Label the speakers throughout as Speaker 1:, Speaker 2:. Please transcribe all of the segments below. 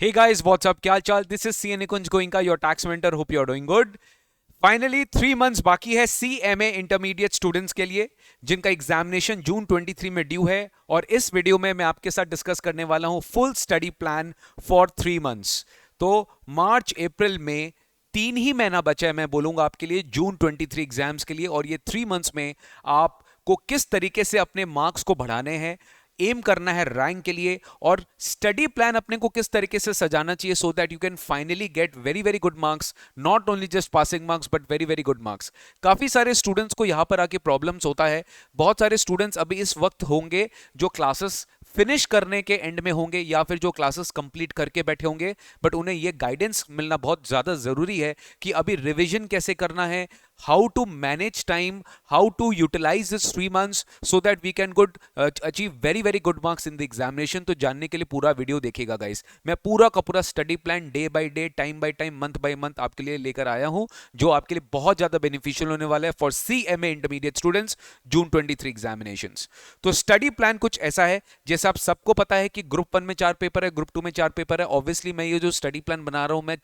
Speaker 1: Hey guys, what's up? क्या हाल चाल? This is CA Nikunj Goenka, your tax mentor. Hope you're doing good. Finally 3 months बाकी है CMA intermediate students के लिए जिनका एग्जामिनेशन जून 23 में ड्यू है। और इस वीडियो में मैं आपके साथ डिस्कस करने वाला हूं full study plan for 3 months. तो मार्च अप्रैल में 3 ही महीना बचा है, मैं बोलूंगा आपके लिए जून 23 एग्जाम्स के लिए। और ये 3 मंथ्स में आपको किस तरीके से अपने मार्क्स को बढ़ाने हैं, एम करना है रैंक के लिए, और स्टडी प्लान अपने को किस तरीके से सजाना चाहिए सो that you can finally get very very good marks, not only just passing marks but very very good marks. काफी सारे स्टूडेंट्स को यहां पर आके प्रॉब्लम्स होता है। बहुत सारे स्टूडेंट्स अभी इस वक्त होंगे जो क्लासेस फिनिश करने के एंड में होंगे या फिर जो क्लासेस कंप्लीट करके बैठे होंगे, बट उन्हें यह गाइडेंस मिलना बहुत ज्यादा जरूरी है कि अभी रिवीजन कैसे करना है, how to manage time, how to utilise this 3 months so that we can good achieve very very good marks in the examination. तो जानने के लिए पूरा वीडियो देखिएगा गाइस। मैं पूरा का पूरा study plan day by day, time by time, month by month आपके लिए लेकर आया हूं, जो आपके लिए बहुत ज्यादा बेनिफिशियल होने वाला है for CMA intermediate students June 23 examinations. तो स्टडी प्लान कुछ ऐसा है, जैसे आप सबको पता है कि ग्रुप 1 में 4 पेपर है, ग्रुप 2 में 4 पेपर है। ऑब्वियसली मैं ये जो स्टडी प्लान बना रहा हूं, मैं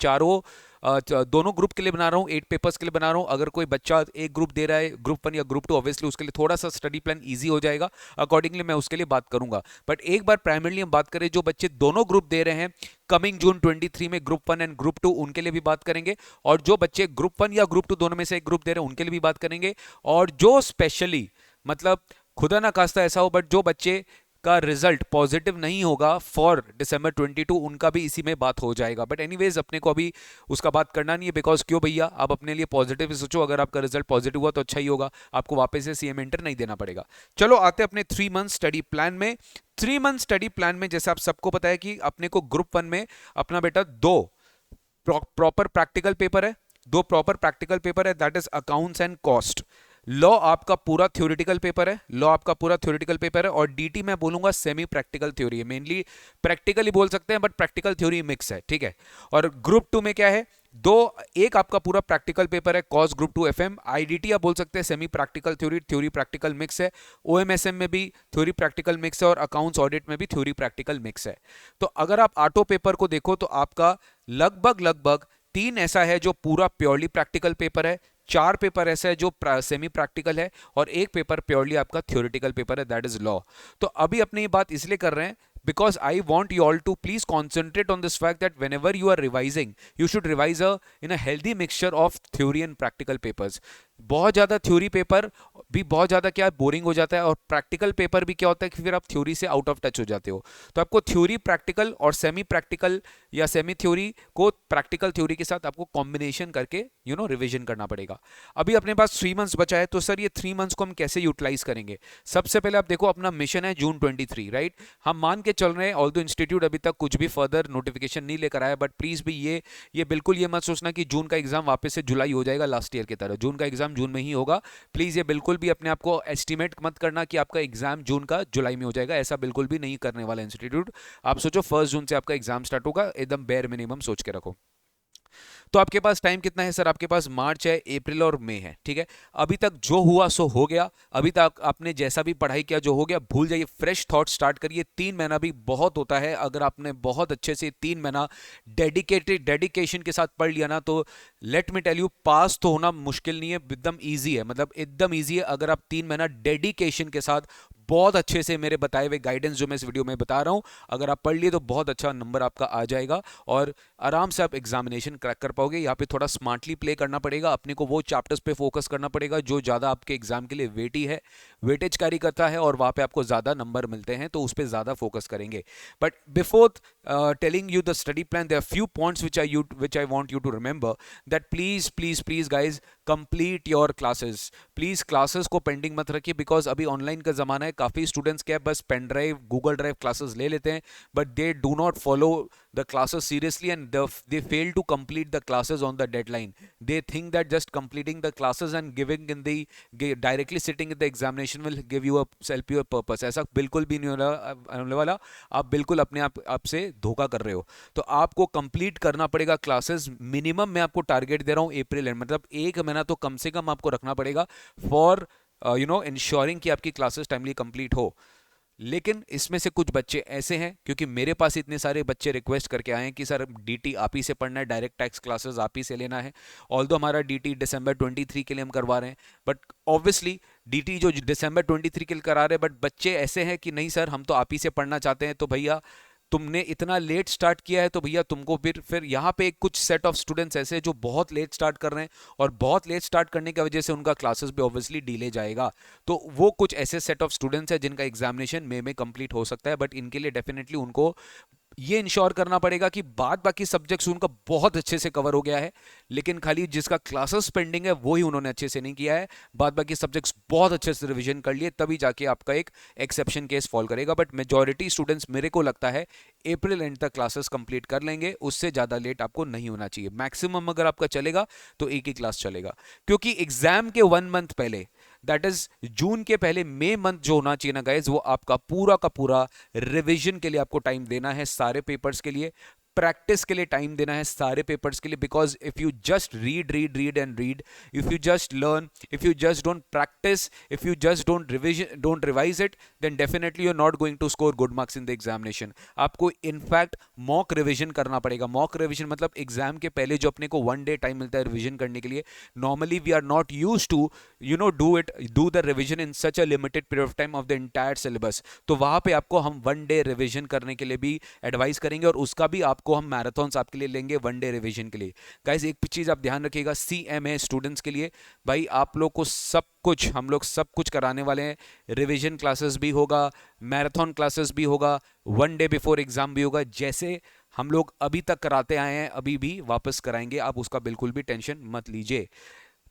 Speaker 1: दोनों ग्रुप के लिए बना रहा हूं, 8 पेपर्स के लिए बना रहा हूं। अगर कोई बच्चा एक ग्रुप दे रहा है, ग्रुप 1 या ग्रुप 2, ऑब्वियसली उसके लिए थोड़ा सा स्टडी प्लान इजी हो जाएगा, अकॉर्डिंगली मैं उसके लिए बात करूंगा। बट एक बार प्राइमरली हम बात करें जो बच्चे दोनों ग्रुप दे रहे हैं कमिंग जून 23 में, ग्रुप 1 एंड ग्रुप 2, उनके लिए भी बात करेंगे। और जो बच्चे ग्रुप 1 या ग्रुप 2 दोनों में से एक ग्रुप दे रहे हैं उनके लिए भी बात करेंगे। और जो स्पेशली, मतलब खुदा ना खास्ता ऐसा हो, बट जो बच्चे का रिजल्ट पॉजिटिव नहीं होगा फॉर दिसंबर 22, उनका भी इसी में बात हो जाएगा। बट एनीवेज अपने को अभी उसका बात करना नहीं है, बिकॉज क्यों भैया, आप अपने लिए पॉजिटिव सोचो। अगर आपका रिजल्ट पॉजिटिव हुआ तो अच्छा ही होगा, आपको वापस से CM इंटर नहीं देना पड़ेगा। चलो आते हैं अपने 3 मंथ स्टडी प्लान में। 3 मंथ स्टडी प्लान में जैसे आप सबको पता है कि अपने को ग्रुप 1 में अपना बेटा दो प्रॉपर प्रैक्टिकल पेपर है, दो प्रॉपर प्रैक्टिकल पेपर है, that is accounts and cost. Law आपका पूरा थ्योरेटिकल पेपर है, लॉ आपका पूरा थ्योरेटिकल पेपर है। और DT मैं बोलूंगा सेमी प्रैक्टिकल थ्योरी है, मेनली प्रैक्टिकल ही बोल सकते हैं बट प्रैक्टिकल थ्योरी मिक्स है, ठीक है। और ग्रुप 2 में क्या है, दो, एक आपका पूरा प्रैक्टिकल पेपर है कॉस्ट ग्रुप 2 FM, IDT आप बोल सकते हैं semi practical theory, theory practical mix है। OMSM में भी थ्योरी प्रैक्टिकल मिक्स है और अकाउंट्स ऑडिट में भी थ्योरी प्रैक्टिकल मिक्स है। तो अगर आप ऑटो पेपर को देखो तो आपका लगभग लगभग 3 ऐसा है जो पूरा प्योरली प्रैक्टिकल पेपर है, 4 पेपर ऐसा है जो सेमी प्रैक्टिकल है, और एक पेपर प्योरली आपका थ्योरेटिकल पेपर है, दैट इज लॉ। तो अभी अपनी ये बात इसलिए कर रहे हैं because I want you all to please concentrate on this fact that whenever you are revising, you should revise in a healthy mixture of theory and practical papers. बहुत ज़्यादा थ्योरी पेपर भी बहुत ज़्यादा क्या बोरिंग हो जाता है, और प्रैक्टिकल पेपर भी क्या होता है कि फिर आप थ्योरी से आउट ऑफ टच हो जाते हो। तो आपको थ्योरी प्रैक्टिकल और सेमी प्रैक्टिकल या सेमी थ्योरी को प्रैक्टिकल थ्योरी के साथ आपको कॉम्बिनेशन करके रिवीजन करना पड़ेगा। अभी अपने पास 3 मंथ्स बचा है, तो सर ये 3 मंथ्स को हम कैसे यूटिलाइज करेंगे? सबसे पहले आप देखो, अपना मिशन है जून 23, राइट। हम मान के चल रहे हैं, ऑल्दो इंस्टीट्यूट अभी तक कुछ भी फर्दर नोटिफिकेशन नहीं लेकर आया, बट प्लीज भी ये बिल्कुल ये मत सोचना कि जून का एग्जाम वापस से जुलाई हो जाएगा लास्ट ईयर की तरह। जून का एग्जाम जून में ही होगा। प्लीज ये बिल्कुल भी अपने आप को एस्टिमेट मत करना कि आपका एग्जाम जून का जुलाई में हो जाएगा, ऐसा बिल्कुल भी नहीं करने वाला इंस्टीट्यूट। आप सोचो 1 जून से आपका एग्जाम स्टार्ट होगा, एकदम बेयर मिनिमम सोच के रखो। तो आपके पास टाइम कितना है सर? आपके पास मार्च है, अप्रैल और मई है, ठीक है। अभी तक जो हुआ सो हो गया, अभी तक आपने जैसा भी पढ़ाई किया जो हो गया भूल जाइए, फ्रेश थॉट स्टार्ट करिए। 3 महीना भी बहुत होता है, अगर आपने बहुत अच्छे से 3 महीना डेडिकेशन के साथ पढ़ लिया ना, तो लेट मी टेल यू, पास तो होना मुश्किल नहीं है, एकदम ईजी है, मतलब एकदम ईजी है। अगर आप 3 महीना डेडिकेशन के साथ बहुत अच्छे से मेरे बताए हुए गाइडेंस जो मैं इस वीडियो में बता रहा हूं अगर आप पढ़ लिए, तो बहुत अच्छा नंबर आपका आ जाएगा और आराम से आप एग्जामिनेशन क्रैक कर पाओगे। यहाँ पे थोड़ा स्मार्टली प्ले करना पड़ेगा, अपने को वो चैप्टर्स पे फोकस करना पड़ेगा जो ज़्यादा आपके एग्जाम के लिए वेटी है, वेटेज कैरी करता है, और वहाँ पे आपको ज़्यादा नंबर मिलते हैं, तो उस पर ज़्यादा फोकस करेंगे। But before telling you the study plan, there are few points which I want you to remember that please guys complete your classes. Please classes को पेंडिंग मत रखिए, बिकॉज अभी ऑनलाइन का जमाना है। काफी स्टूडेंट्स क्या बस pen drive, Google drive classes ले लेते हैं, but they do not follow the classes seriously, and they fail to complete the classes on the deadline. They think that just completing the classes and giving in the directly sitting in the examination will give you a help you a purpose. ऐसा बिल्कुल भी नहीं होने वाला। आप बिल्कुल अपने आप से धोखा कर रहे हो। तो आपको कंप्लीट करना पड़ेगा क्लासेस। मिनिमम मैं आपको टारगेट दे रहा हूँ अप्रैल एंड, मतलब 1 महीना तो कम से कम आपको रखना पड़ेगा फॉर इंश्योरिंग कि आपकी क्लासेस टाइमली कंप्लीट हो। लेकिन इसमें से कुछ बच्चे ऐसे हैं, क्योंकि मेरे पास इतने सारे बच्चे रिक्वेस्ट करके आए हैं कि सर डीटी आप ही से पढ़ना है, डायरेक्ट टैक्स क्लासेस आप ही से लेना है। ऑल्दो हमारा डीटी दिसंबर 23 के लिए हम करवा रहे हैं, बट ऑब्वियसली डीटी जो दिसंबर 23 के लिए करा रहे हैं, बट बच्चे ऐसे हैं कि नहीं सर हम तो आप ही से पढ़ना चाहते हैं। तो भैया तुमने इतना लेट स्टार्ट किया है तो भैया तुमको फिर यहाँ पे कुछ सेट ऑफ स्टूडेंट्स ऐसे हैं जो बहुत लेट स्टार्ट कर रहे हैं, और बहुत लेट स्टार्ट करने की वजह से उनका क्लासेस भी ऑब्वियसली डिले जाएगा। तो वो कुछ ऐसे सेट ऑफ स्टूडेंट्स हैं जिनका एग्जामिनेशन मई में कंप्लीट हो सकता है, बट इनके लिए डेफिनेटली उनको ये इंश्योर करना पड़ेगा कि बाद बाकी सब्जेक्ट्स उनका बहुत अच्छे से कवर हो गया है, लेकिन खाली जिसका क्लासेस पेंडिंग है वो ही उन्होंने अच्छे से नहीं किया है। बाद बाकी सब्जेक्ट्स बहुत अच्छे से रिवीजन कर लिए, तभी जाके आपका एक एक्सेप्शन केस फॉल करेगा। बट मेजॉरिटी स्टूडेंट्स मेरे को लगता है अप्रैल एंड तक क्लासेस कंप्लीट कर लेंगे, उससे ज़्यादा लेट आपको नहीं होना चाहिए। मैक्सिमम अगर आपका चलेगा तो एक ही क्लास चलेगा, क्योंकि एग्जाम के 1 मंथ पहले, दैट इज जून के पहले मई मंथ जो होना चाहिए ना गाइज, वो आपका पूरा का पूरा रिवीजन के लिए आपको टाइम देना है, सारे पेपर्स के लिए प्रैक्टिस के लिए टाइम देना है, सारे पेपर्स के लिए। Because if you just read and read, if you just learn, if you just don't practise, if you just don't revise it, then definitely you are not going to score good marks in the examination. आपको in fact mock revision करना पड़ेगा। Mock revision मतलब exam के पहले जो अपने को 1 day time मिलता है रिविजन करने के लिए, normally we are not use to do the revision in such a limited period of time of the entire syllabus. तो वहां पे आपको हम 1 डे रिविजन करने के लिए भी एडवाइस करेंगे, और उसका भी आपको हम मैराथन्स आपके लिए लेंगे 1 डे रिवीजन के लिए। गाइस एक चीज आप ध्यान रखिएगा, सीएमए स्टूडेंट्स के लिए भाई आप लोग को सब कुछ, हम लोग सब कुछ कराने वाले हैं। रिवीजन क्लासेस भी होगा, मैराथन क्लासेस भी होगा, 1 डे बिफोर एग्जाम भी होगा। जैसे हम लोग अभी तक कराते आए हैं अभी भी वापस कराएंगे, आप उसका बिल्कुल भी टेंशन मत लीजिए।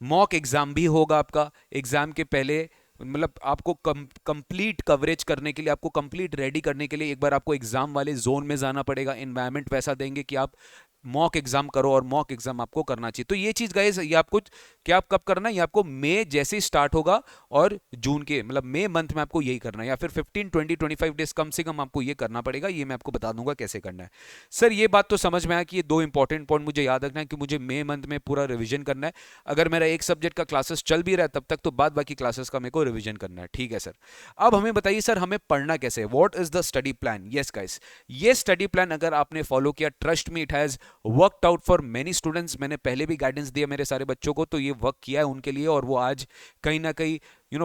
Speaker 1: मॉक एग्जाम भी होगा आपका एग्जाम के पहले, मतलब आपको कंप्लीट कवरेज करने के लिए, आपको कंप्लीट रेडी करने के लिए एक बार आपको एग्जाम वाले जोन में जाना पड़ेगा। एनवायरनमेंट वैसा देंगे कि आप मॉक एग्जाम करो, और मॉक एग्जाम आपको करना चाहिए। तो ये चीज गाइस, ये आपको क्या आप कब करना है, ये आपको मई जैसे ही स्टार्ट होगा और जून के मतलब मई मंथ में आपको यही करना है, या फिर 15 20 25 डेज कम से कम आपको ये करना पड़ेगा। ये मैं आपको बता दूंगा कैसे करना है। सर ये बात तो समझ में आया कि ये 2 इंपॉर्टेंट पॉइंट मुझे याद रखना है कि मुझे मई मंथ में पूरा रिविजन करना है। अगर मेरा एक सब्जेक्ट का क्लासेस चल भी रहा है तब तक, तो बाद बाकी क्लासेस का मेरे को रिविजन करना है। ठीक है सर, अब हमें बताइए सर हमें पढ़ना कैसे है, what is the study plan. Yes guys, ये स्टडी प्लान अगर आपने फॉलो किया, trust me it has worked out for many students. मैंने पहले भी गाइडेंस दिया मेरे सारे बच्चों को, तो ये वर्क किया है उनके लिए, और वो आज कहीं ना कहीं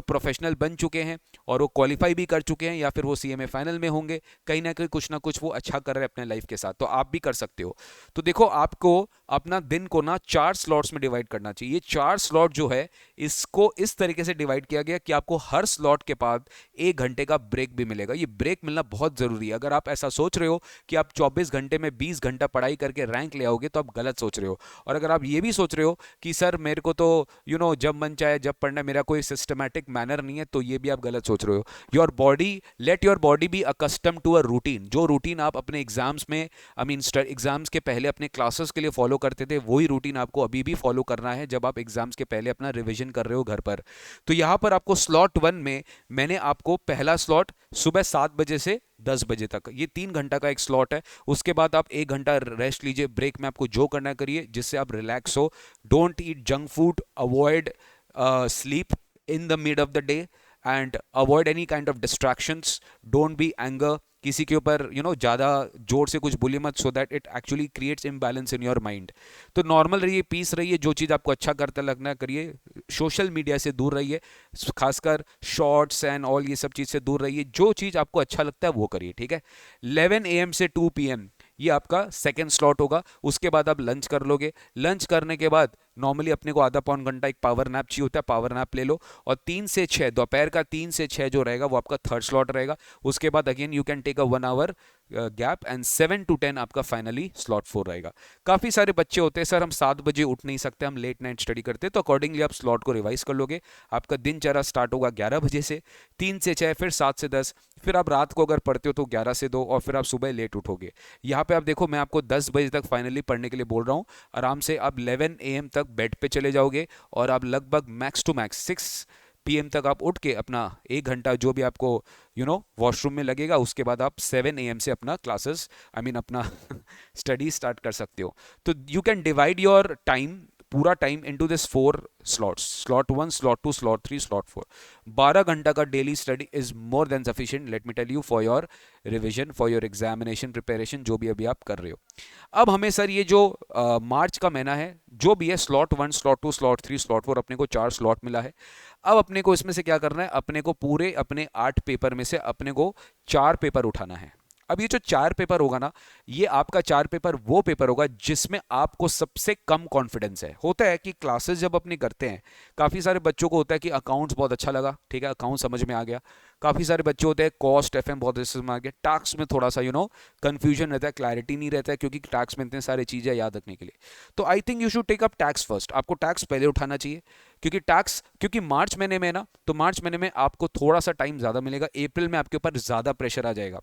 Speaker 1: प्रोफेशनल बन चुके हैं, और वो क्वालिफाई भी कर चुके हैं, या फिर वो सीएमए फाइनल में होंगे। कहीं ना कुछ वो अच्छा कर रहे हैं अपने लाइफ के साथ, तो आप भी कर सकते हो। तो देखो, आपको अपना दिन को ना 4 स्लॉट्स में डिवाइड करना चाहिए। ये 4 स्लॉट जो है, इसको इस तरीके से डिवाइड किया गया कि आपको हर स्लॉट के बाद 1 घंटे का ब्रेक भी मिलेगा। ये ब्रेक मिलना बहुत जरूरी है। अगर आप ऐसा सोच रहे हो कि आप 24 घंटे में 20 घंटा पढ़ाई करके रैंक ले आओगे, तो आप गलत सोच रहे हो। और अगर आप ये भी सोच रहे हो कि सर मेरे को तो जब मन चाहे जब पढ़ना, मेरा कोई सिस्टमैटिक मैनर नहीं है, तो ये भी आप गलत सोच रहे हो। Let your body be accustom to a routine. जो रूटीन आप अपने एग्जाम्स में, एग्जाम्स के पहले अपने क्लासेस के लिए फॉलो करते थे, वही रूटीन आपको अभी भी फॉलो करना है जब आप एग्जाम्स के पहले अपना रिविजन कर रहे हो घर पर। तो यहां पर आपको स्लॉट 1 में मैंने आपको पहला स्लॉट सुबह 7 बजे से 10 बजे तक, ये 3 घंटा का एक स्लॉट है। उसके बाद आप 1 घंटा रेस्ट लीजिए, ब्रेक में आपको जो करना करिए जिससे आप रिलैक्स हो। Don't eat junk food, avoid sleep in the mid of the day, and avoid any kind of distractions. Don't be anger, किसी के ऊपर ज़्यादा जोर से कुछ बोलिए मत, so that it actually creates imbalance in your mind. तो नॉर्मल रहिए, पीस रहिए, जो चीज़ आपको अच्छा करता लगना करिए। सोशल मीडिया से दूर रहिए, खासकर शॉर्ट्स एंड ऑल ये सब चीज़ से दूर रहिए। जो चीज़ आपको अच्छा लगता है वो करिए, ठीक है। 11 AM से 2 PM ये आपका सेकेंड स्लॉट होगा। उसके बाद आप लंच कर लोगे। लंच करने के बाद नॉर्मली अपने को आधा पौन घंटा एक पावर नैप चाहिए होता है, पावर नैप ले लो। और 3 से 6 दोपहर का 3 से 6 जो रहेगा वो आपका थर्ड स्लॉट रहेगा। उसके बाद again you can take a 1 hour gap, and 7 to 10 आपका फाइनली स्लॉट 4 रहेगा। काफ़ी सारे बच्चे होते हैं सर हम 7 बजे उठ नहीं सकते, हम लेट नाइट स्टडी करते हैं, तो अकॉर्डिंगली आप स्लॉट को रिवाइज कर लोगे। आपका दिनचर्या स्टार्ट होगा 11 बजे से, 3 से 6, फिर 7 से 10, फिर आप रात को अगर पढ़ते हो तो 11 से 2, और फिर आप सुबह लेट उठोगे। यहाँ पे आप देखो, मैं आपको 10 बजे तक फाइनली पढ़ने के लिए बोल रहा हूँ। आराम से आप 11 AM तक बेड पे चले जाओगे, और आप लगभग मैक्स टू मैक्स 6 PM तक आप उठ के अपना 1 घंटा जो भी आपको वॉशरूम में लगेगा, उसके बाद आप 7 AM से अपना क्लासेस अपना स्टडी स्टार्ट कर सकते हो। तो you can divide your time पूरा time into this 4 slots, slot 1, slot 2, slot 3, slot 4। 12 घंटा का daily study is more than sufficient, let me tell you, for your revision, for your examination preparation, जो भी अभी आप कर रहे हो। अब हमें सर ये जो मार्च का महीना है, जो भी है, स्लॉट 1, स्लॉट 2, स्लॉट 3, स्लॉट 4, अपने को 4 स्लॉट मिला है। अब अपने को इसमें से क्या करना है, अपने को पूरे अपने 8 पेपर में से अपने को 4 पेपर उठाना है। अब ये जो 4 पेपर होगा ना, ये आपका 4 पेपर वो पेपर होगा जिसमें आपको सबसे कम कॉन्फिडेंस है। होता है कि क्लासेस जब अपने करते हैं, काफ़ी सारे बच्चों को होता है कि अकाउंट्स बहुत अच्छा लगा, ठीक है, अकाउंट समझ में आ गया। काफ़ी सारे बच्चे होते हैं कॉस्ट एफएम बहुत अच्छे समझ में आ गया, टैक्स में थोड़ा सा कंफ्यूजन रहता है, क्लैरिटी नहीं रहता है, क्योंकि टैक्स में इतने सारी चीज़ें याद रखने के लिए। तो I think you should take up tax first, आपको टैक्स पहले उठाना चाहिए, क्योंकि मार्च महीने में ना, तो मार्च महीने में आपको थोड़ा सा टाइम ज़्यादा मिलेगा, अप्रैल में आपके ऊपर ज़्यादा प्रेशर आ जाएगा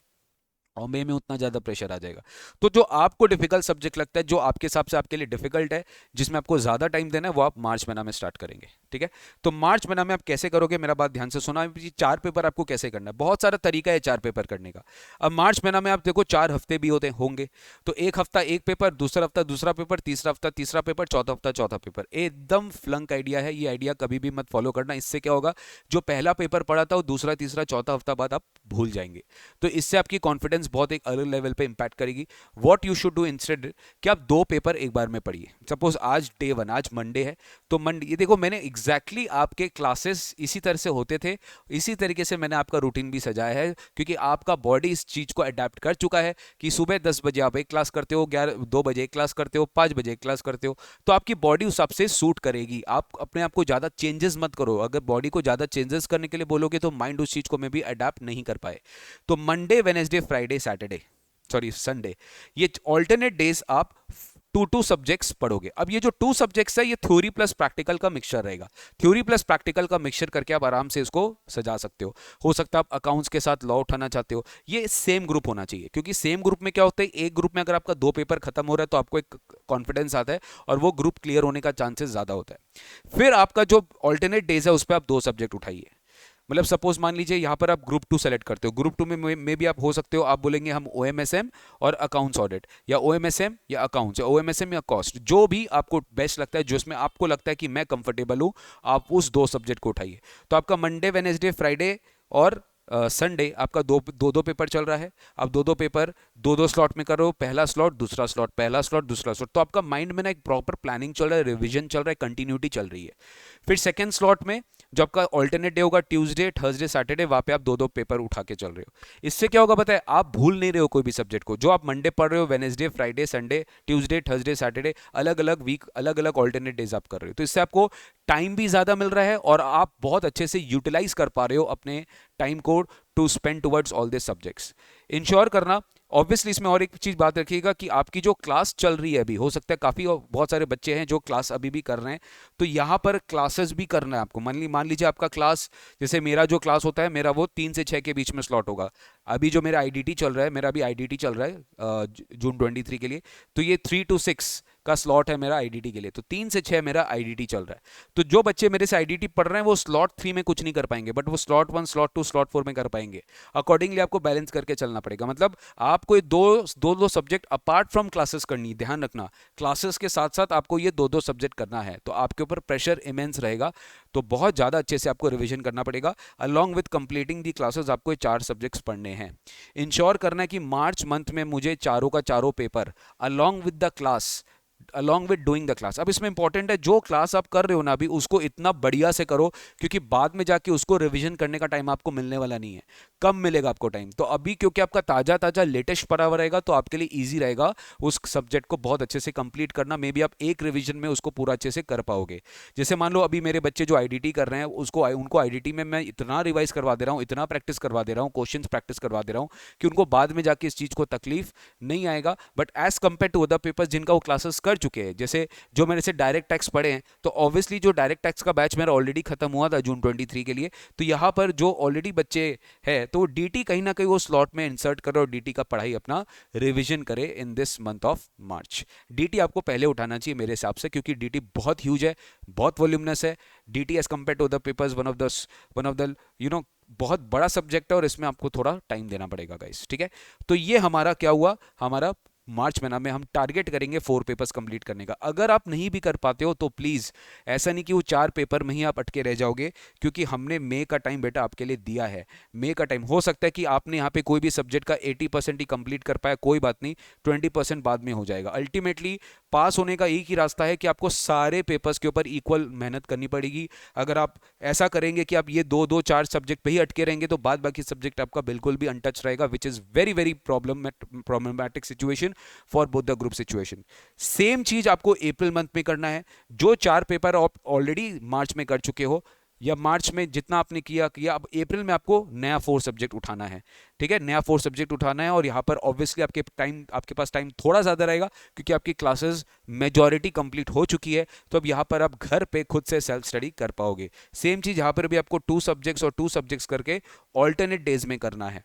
Speaker 1: और मई में उतना ज़्यादा प्रेशर आ जाएगा। तो जो आपको डिफिकल्ट सब्जेक्ट लगता है, जो आपके हिसाब से आपके लिए डिफिकल्ट है, जिसमें आपको ज़्यादा टाइम देना है, वो आप मार्च महीना में स्टार्ट करेंगे, ठीक है। तो मार्च महीना में आप कैसे करोगे, मेरा बात ध्यान से सुना। 4 पेपर आपको कैसे करना है, बहुत सारा तरीका है 4 पेपर करने का। अब मार्च महीना में आप देखो 4 हफ्ते भी होंगे, तो एक हफ्ता एक पेपर, दूसरा हफ्ता दूसरा पेपर, तीसरा हफ्ता तीसरा पेपर, चौथा हफ्ता चौथा पेपर। एकदम फ्लंक आइडिया है, ये आइडिया कभी भी मत फॉलो करना। इससे क्या होगा, जो पहला पेपर पढ़ा था वो दूसरा तीसरा चौथा हफ्ता बाद आप भूल जाएंगे। तो इससे आपकी कॉन्फिडेंस बहुत एक अलग लेवल पे इंपैक्ट करेगी। What you should do instead, कि आप 2 पेपर एक बार में पढ़िए। सपोज आज डे 1, आज मंडे है, तो मंडे, ये देखो मैंने एग्जैक्टली आपके क्लासेस इसी तरह से होते थे, इसी तरीके से मैंने आपका रूटीन भी सजाया है, क्योंकि आपका बॉडी इस चीज को अडेप्ट कर चुका है कि सुबह 10 बजे आप एक क्लास करते हो, 2 बजे एक क्लास करते हो, 5 बजे एक क्लास करते हो, तो आपकी बॉडी उस हिसाब से सूट करेगी। आप अपने आप को ज्यादा चेंजेस मत करो, अगर बॉडी को ज्यादा चेंजेस करने के लिए बोलोगे तो माइंड उस चीज को में भी अडेप्ट नहीं कर पाए। तो Monday, Wednesday, Friday, Saturday, sorry Sunday, ये ऑल्टरनेट डेज आप 2 सब्जेक्ट्स पढ़ोगे। अब ये जो 2 सब्जेक्ट्स है, ये थ्योरी प्लस प्रैक्टिकल का मिक्सचर रहेगा। थ्योरी प्लस प्रैक्टिकल का मिक्सचर करके आप आराम से इसको सजा सकते हो सकता है आप अकाउंट्स के साथ लॉ उठाना चाहते हो, ये सेम ग्रुप होना चाहिए, क्योंकि सेम ग्रुप में क्या होता है, एक ग्रुप में अगर आपका 2 पेपर खत्म हो रहा है तो आपको एक कॉन्फिडेंस आता है और वो ग्रुप क्लियर होने का चांसेस ज्यादा होता है। फिर आपका जो ऑल्टरनेट डेज है, उस पर आप 2 सब्जेक्ट उठाइए। मतलब सपोज मान लीजिए यहाँ पर आप ग्रुप 2 सेलेक्ट करते हो, ग्रुप 2 में भी आप हो सकते हो, आप बोलेंगे हम ओएमएसएम और अकाउंट्स ऑडिट, या ओएमएसएम या अकाउंट्स, या ओएमएसएम या कॉस्ट, जो भी आपको बेस्ट लगता है, जो इसमें आपको लगता है कि मैं कंफर्टेबल हूँ, आप उस 2 सब्जेक्ट को उठाइए। तो आपका मंडे, वेनेसडे, फ्राइडे और संडे आपका दो पेपर चल रहा है। आप 2 पेपर 2 स्लॉट में करो, पहला स्लॉट दूसरा स्लॉट, पहला स्लॉट दूसरा स्लॉट, तो आपका माइंड में ना एक प्रॉपर प्लानिंग चल रहा है, रिविजन चल रहा है, कंटिन्यूटी चल रही है। फिर सेकंड स्लॉट में जो आपका ऑल्टरनेट डे होगा, ट्यूसडे, थर्सडे, सैटरडे, वहां पे आप 2 पेपर उठा के चल रहे हो। इससे क्या होगा पता है, आप भूल नहीं रहे हो कोई भी सब्जेक्ट को। जो आप मंडे पढ़ रहे हो, Wednesday, Friday, Sunday, Tuesday, Thursday, Saturday, अलग अलग वीक, अलग अलग ऑल्टरनेट डेज आप कर रहे हो, तो इससे आपको टाइम भी ज्यादा मिल रहा है और आप बहुत अच्छे से यूटिलाइज कर पा रहे हो अपने टाइम को to spend towards all this subjects. Ensure करना, ऑब्वियसली इसमें और एक चीज बात रखिएगा कि आपकी जो क्लास चल रही है अभी, हो सकता है काफी बहुत सारे बच्चे हैं जो क्लास अभी भी कर रहे हैं, तो यहाँ पर क्लासेस भी करना है आपको। मान लीजिए आपका क्लास, जैसे मेरा जो क्लास होता है, मेरा वो 3 से 6 के बीच में स्लॉट होगा। अभी जो मेरा आईडीटी चल रहा है, मेरा अभी आईडीटी चल रहा है जून 23 के लिए, तो ये 3 to 6 का स्लॉट है मेरा आईडीटी के लिए, तो 3 से 6 मेरा आईडीटी चल रहा है। तो जो बच्चे मेरे से आईडीटी पढ़ रहे हैं वो स्लॉट 3 में कुछ नहीं कर पाएंगे, बट वो स्लॉट 1, स्लॉट 2, स्लॉट 4 में कर पाएंगे। अकॉर्डिंगली आपको बैलेंस करके चलना पड़ेगा। मतलब आपको ये दो सब्जेक्ट अपार्ट फ्रॉम क्लासेस करनी, ध्यान रखना, क्लासेस के साथ साथ आपको ये 2 सब्जेक्ट करना है, तो आपके ऊपर प्रेशर इमेंस रहेगा, तो बहुत ज्यादा अच्छे से आपको रिविजन करना पड़ेगा। Along with completing the classes आपको ये 4 सब्जेक्ट्स पढ़ने हैं। इंश्योर करना है कि मार्च मंथ में मुझे चारों का चारों paper along with the class, along with doing the class. अब इसमें इंपॉर्टेंट है, जो क्लास आप कर रहे हो ना अभी, उसको इतना बढ़िया से करो, क्योंकि बाद में जाके उसको रिवीजन करने का टाइम आपको मिलने वाला नहीं है, कम मिलेगा आपको टाइम। तो अभी क्योंकि आपका ताजा ताजा लेटेस्ट पढ़ा हुआ रहेगा, तो आपके लिए ईजी रहेगा उस सब्जेक्ट को बहुत अच्छे से कंप्लीट करना। मे बी आप एक रिवीजन में उसको पूरा अच्छे से कर पाओगे। जैसे मान लो अभी मेरे बच्चे जो आईडीटी कर रहे हैं, उनको आईडीटी में मैं इतना रिवाइज करवा दे रहा हूँ, इतना प्रैक्टिस करवा दे रहा हूँ, क्वेश्चंस प्रैक्टिस करवा दे रहा हूँ, कि उनको बाद में जाके इस चीज को तकलीफ नहीं आएगा। But as compare to other papers जिनका वो क्लासेस कर चुके हैं, जैसे जो मेरे से डायरेक्ट टैक्स पढ़े हैं, तो ऑब्वियसली जो डायरेक्ट टैक्स का बैच मेरा ऑलरेडी खत्म हुआ था जून 23 के लिए, तो यहाँ पर जो ऑलरेडी बच्चे हैं, तो डीटी कहीं ना कहीं वो स्लॉट में इंसर्ट करे और डीटी का पढ़ाई अपना रिवीजन करे in this month of March. DT आपको पहले उठाना चाहिए मेरे हिसाब से, क्योंकि डीटी बहुत ह्यूज है, बहुत वॉल्यूमनस है। DT as compare to the papers one of the बहुत बड़ा सब्जेक्ट है, और इसमें आपको थोड़ा टाइम देना पड़ेगा गाइस, ठीक है। तो ये हमारा क्या हुआ, हमारा मार्च महीना में हम टारगेट करेंगे 4 पेपर्स कंप्लीट करने का। अगर आप नहीं भी कर पाते हो तो प्लीज़ ऐसा नहीं कि वो 4 पेपर में ही आप अटके रह जाओगे, क्योंकि हमने मई का टाइम बेटा आपके लिए दिया है। मई का टाइम हो सकता है कि आपने यहाँ पे कोई भी सब्जेक्ट का 80% ही कंप्लीट कर पाया, कोई बात नहीं, 20% बाद में हो जाएगा। अल्टीमेटली पास होने का एक ही रास्ता है कि आपको सारे पेपर्स के ऊपर इक्वल मेहनत करनी पड़ेगी। अगर आप ऐसा करेंगे कि आप ये 2-2-4 सब्जेक्ट पे ही अटके रहेंगे तो बाद बाकी सब्जेक्ट आपका बिल्कुल भी अनटच रहेगा, which is very very problematic situation for both the group situation. Same चीज आपको अप्रैल मंथ में करना है। जो 4 पेपर आप ऑलरेडी मार्च में कर चुके हो या मार्च में जितना आपने किया किया, अब अप्रैल में आपको नया 4 सब्जेक्ट उठाना है। ठीक है, नया 4 सब्जेक्ट उठाना है और यहाँ पर ऑब्वियसली आपके पास टाइम थोड़ा ज़्यादा रहेगा क्योंकि आपकी क्लासेस मेजॉरिटी कंप्लीट हो चुकी है। तो अब यहाँ पर आप घर पे खुद से सेल्फ स्टडी कर पाओगे। सेम चीज़ यहाँ पर भी आपको 2 सब्जेक्ट्स और 2 सब्जेक्ट्स करके ऑल्टरनेट डेज में करना है।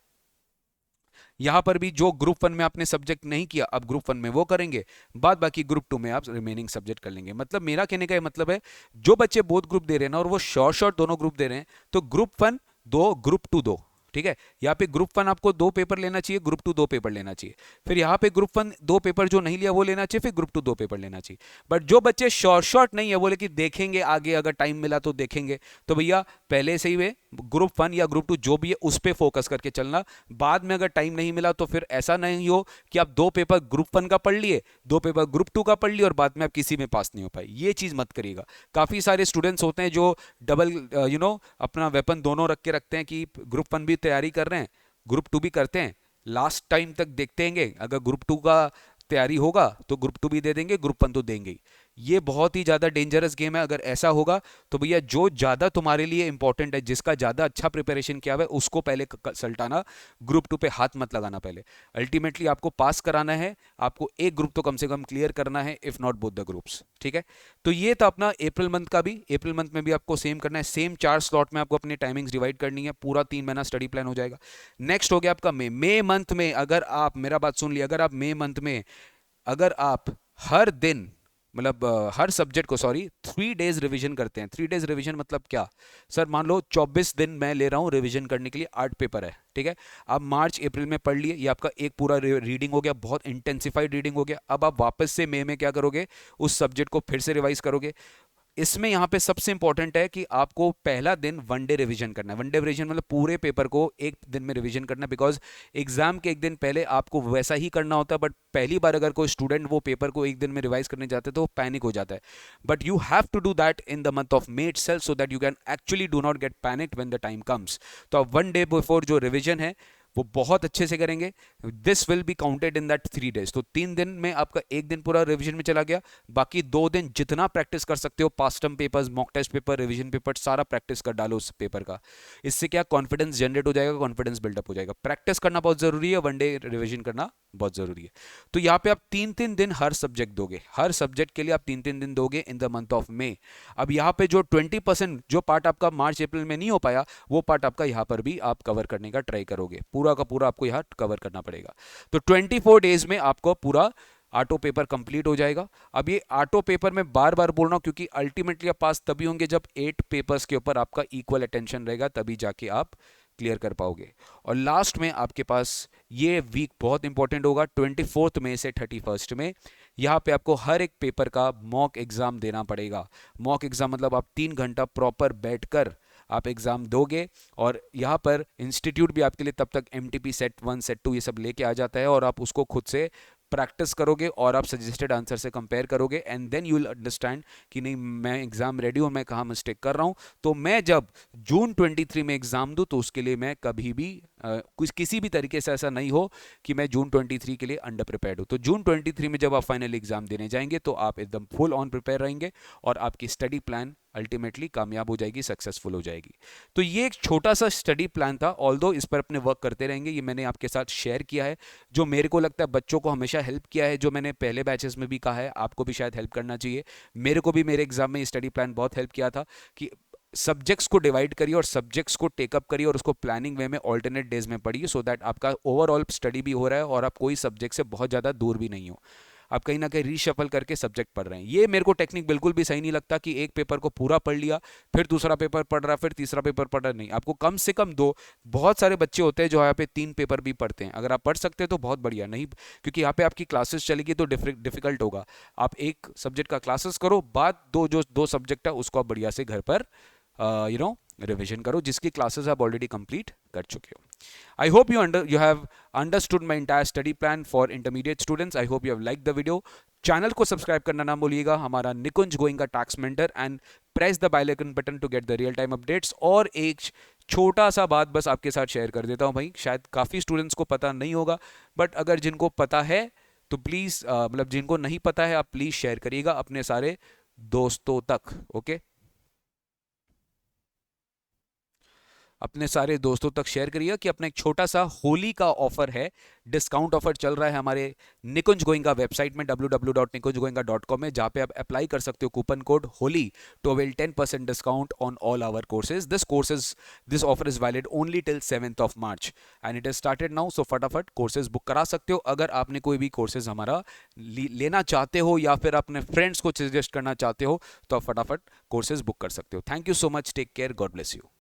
Speaker 1: यहां पर भी जो ग्रुप 1 में आपने सब्जेक्ट नहीं किया अब ग्रुप 1 में वो करेंगे, बाद बाकी ग्रुप 2 में आप रिमेनिंग सब्जेक्ट कर लेंगे। मतलब मेरा कहने का मतलब है जो बच्चे बोथ ग्रुप दे रहे हैं ना और वो शॉर्ट शॉर्ट दोनों ग्रुप दे रहे हैं, तो ग्रुप 1 दो, ग्रुप 2 दो। ठीक है, यहाँ पे ग्रुप 1 आपको 2 पेपर लेना चाहिए, ग्रुप 2 2 पेपर लेना चाहिए। फिर यहाँ पे ग्रुप 1 2 पेपर जो नहीं लिया वो लेना चाहिए, फिर ग्रुप 2 2 पेपर लेना चाहिए। बट जो बच्चे शॉर्ट शॉर्ट नहीं है, बोले कि देखेंगे आगे अगर टाइम मिला तो देखेंगे, तो भैया पहले से ही वे ग्रुप 1 या ग्रुप 2 जो भी है उस पर फोकस करके चलना। बाद में अगर टाइम नहीं मिला तो फिर ऐसा नहीं हो कि आप 2 पेपर ग्रुप 1 का पढ़ लिए, 2 पेपर ग्रुप 2 का पढ़ लिए और बाद में आप किसी में पास नहीं हो पाए। ये चीज मत करिएगा। काफी सारे स्टूडेंट्स होते हैं जो डबल अपना वेपन दोनों रख के रखते हैं कि ग्रुप 1 भी तैयारी कर रहे हैं, ग्रुप 2 भी करते हैं, लास्ट टाइम तक देखते हैं अगर ग्रुप 2 का तैयारी होगा तो ग्रुप 2 भी दे देंगे, ग्रुप 1 तो देंगे ही। ये बहुत ही ज़्यादा डेंजरस गेम है। अगर ऐसा होगा तो भैया जो ज़्यादा तुम्हारे लिए इंपॉर्टेंट है, जिसका ज़्यादा अच्छा प्रिपरेशन किया हुआ है, उसको पहले सल्टाना, ग्रुप 2 पे हाथ मत लगाना पहले। अल्टीमेटली आपको पास कराना है, आपको एक ग्रुप तो कम से कम क्लियर करना है, if not both the groups. ठीक है, तो ये था अपना अप्रैल मंथ का भी। अप्रैल मंथ में भी आपको सेम करना है, सेम 4 स्लॉट में आपको अपनी टाइमिंग्स डिवाइड करनी है, पूरा 3 महीना स्टडी प्लान हो जाएगा। नेक्स्ट हो गया आपका मई मंथ में। अगर आप, मेरा बात सुन लिया, अगर आप मई मंथ में अगर आप हर दिन मतलब हर सब्जेक्ट को 3 डेज रिवीजन करते हैं। 3 डेज रिवीजन मतलब क्या सर, मान लो 24 दिन मैं ले रहा हूँ रिवीजन करने के लिए, 8 पेपर है। ठीक है, आप मार्च अप्रैल में पढ़ लिए, ये आपका एक पूरा रीडिंग हो गया, बहुत इंटेंसिफाइड रीडिंग हो गया। अब आप वापस से मई में क्या करोगे, उस सब्जेक्ट को फिर से रिवाइज करोगे। इसमें यहाँ पे सबसे इंपॉर्टेंट है कि आपको पहला दिन 1 डे रिवीजन करना है। 1 डे रिवीजन मतलब पूरे पेपर को एक दिन में रिवीजन करना है, बिकॉज एग्जाम के एक दिन पहले आपको वैसा ही करना होता है। बट पहली बार अगर कोई स्टूडेंट वो पेपर को एक दिन में रिवाइज करने जाते हैं तो वो पैनिक हो जाता है। But you have to do that in the month of May itself, so that you can actually do not get panicked when the time comes. तो आप 1 डे बिफोर जो रिवीजन है वो बहुत अच्छे से करेंगे। This will be counted in that 3 days. तो 3 दिन में आपका एक दिन पूरा रिवीजन में चला गया, बाकी 2 दिन जितना प्रैक्टिस कर सकते हो, past term papers, mock test paper, revision paper, सारा प्रैक्टिस कर डालो उस पेपर का। इससे क्या कॉन्फिडेंस जनरेट हो जाएगा, कॉन्फिडेंस बिल्डअप हो जाएगा। प्रैक्टिस करना बहुत जरूरी है, 1 डे रिवीजन करना बहुत जरूरी है। तो यहाँ पे आप 3-3 दिन हर सब्जेक्ट दोगे, हर सब्जेक्ट के लिए आप 3-3 दिन दोगे इन द मंथ ऑफ मे। अब यहाँ पे जो 20% जो पार्ट आपका मार्च अप्रैल में नहीं हो पाया, वो पार्ट आपका यहाँ पर भी आप कवर करने का ट्राई करोगे। पूरा का पूरा आपको यहाँ कवर करना पड़ेगा। तो 24 डेज में आपको पूरा ऑटो पेपर कंप्लीट हो जाएगा। अब ये ऑटो पेपर में बार बार बोल रहा हूं क्योंकि अल्टीमेटली आप पास तभी होंगे जब 8 पेपर्स के ऊपर आपका इक्वल अटेंशन रहेगा, तभी जाके आप क्लियर कर पाओगे। और लास्ट में आपके पास ये वीक बहुत इंपॉर्टेंट होगा, 24 मई से 31 में। यहाँ पे आपको हर एक पेपर का मॉक एग्जाम देना पड़ेगा। मॉक एग्जाम मतलब आप 3 घंटा प्रॉपर बैठकर आप एग्जाम दोगे, और यहाँ पर इंस्टीट्यूट भी आपके लिए तब तक MTP सेट 1 सेट 2 ये सब लेके आ जाता है, और आप उसको खुद से प्रैक्टिस करोगे और आप सजेस्टेड आंसर से कंपेयर करोगे, and then you will understand कि नहीं मैं एग्जाम रेडी हूँ, मैं कहाँ मिस्टेक कर रहा हूँ। तो मैं जब जून 23 में एग्जाम दूँ तो उसके लिए मैं कभी भी कुछ किसी भी तरीके से ऐसा नहीं हो कि मैं जून 23 के लिए अंडर प्रिपेयर्ड हूँ। तो जून 23 में जब आप फाइनल एग्जाम देने जाएंगे तो आप एकदम फुल ऑन प्रिपेयर रहेंगे और आपकी स्टडी प्लान अल्टीमेटली कामयाब हो जाएगी, सक्सेसफुल हो जाएगी। तो ये एक छोटा सा स्टडी प्लान था, ऑल्दो इस पर अपने वर्क करते रहेंगे। ये मैंने आपके साथ शेयर किया है जो मेरे को लगता है बच्चों को हमेशा हेल्प किया है, जो मैंने पहले बैचेस में भी कहा है, आपको भी शायद हेल्प करना चाहिए। मेरे को भी मेरे एग्जाम में स्टडी प्लान बहुत हेल्प किया था कि सब्जेक्ट्स को डिवाइड करिए और सब्जेक्ट्स को टेकअप करिए और उसको प्लानिंग वे में ऑल्टरनेट डेज में पढ़िए, सो दैट आपका ओवरऑल स्टडी भी हो रहा है और आप कोई सब्जेक्ट से बहुत ज़्यादा दूर भी नहीं हो। आप कहीं ना कहीं रीशफल करके सब्जेक्ट पढ़ रहे हैं। ये मेरे को टेक्निक बिल्कुल भी सही नहीं लगता कि एक पेपर को पूरा पढ़ लिया, फिर दूसरा पेपर पढ़ रहा, फिर तीसरा पेपर पढ़ रहा। नहीं, आपको कम से कम दो, बहुत सारे बच्चे होते हैं जो यहाँ पे 3 पेपर भी पढ़ते हैं। अगर आप पढ़ सकते हैं तो बहुत बढ़िया, नहीं क्योंकि यहाँ पे आपकी क्लासेस चलेगी तो डिफिकल्ट होगा। आप एक सब्जेक्ट का क्लासेस करो, बाद जो दो सब्जेक्ट है उसको आप बढ़िया से घर पर रिविजन करो, जिसकी क्लासेस आप ऑलरेडी कंप्लीट कर चुके हो। I hope you have understood my entire study plan for intermediate students. I hope you have liked the video. Channel को सब्सक्राइब करना ना भूलिएगा, हमारा निकुंज गोइंग का tax mentor, and press the bell icon button to get the real time updates. और एक छोटा सा बात बस आपके साथ शेयर कर देता हूं भाई, शायद काफ़ी स्टूडेंट्स को पता नहीं होगा, बट अगर जिनको पता है तो प्लीज़ मतलब जिनको नहीं पता है आप प्लीज़ शेयर करिएगा अपने सारे दोस्तों तक। ओके, अपने सारे दोस्तों तक शेयर करिए कि अपना एक छोटा सा होली का ऑफर है, डिस्काउंट ऑफर चल रहा है हमारे निकुंज गोइंका वेबसाइट में www.nikunjgoenka.com में, जहाँ पे आप अप्लाई कर सकते हो coupon code Holi to avail 10% discount on all our courses. This offer is valid only till 7th of March and it is started now. So फटाफट कोर्सेज बुक करा सकते हो। अगर आपने कोई भी कोर्सेज हमारा लेना चाहते हो या फिर अपने फ्रेंड्स को सजेस्ट करना चाहते हो तो आप फटाफट कोर्सेज बुक कर सकते हो। Thank you so much, take care, God bless you.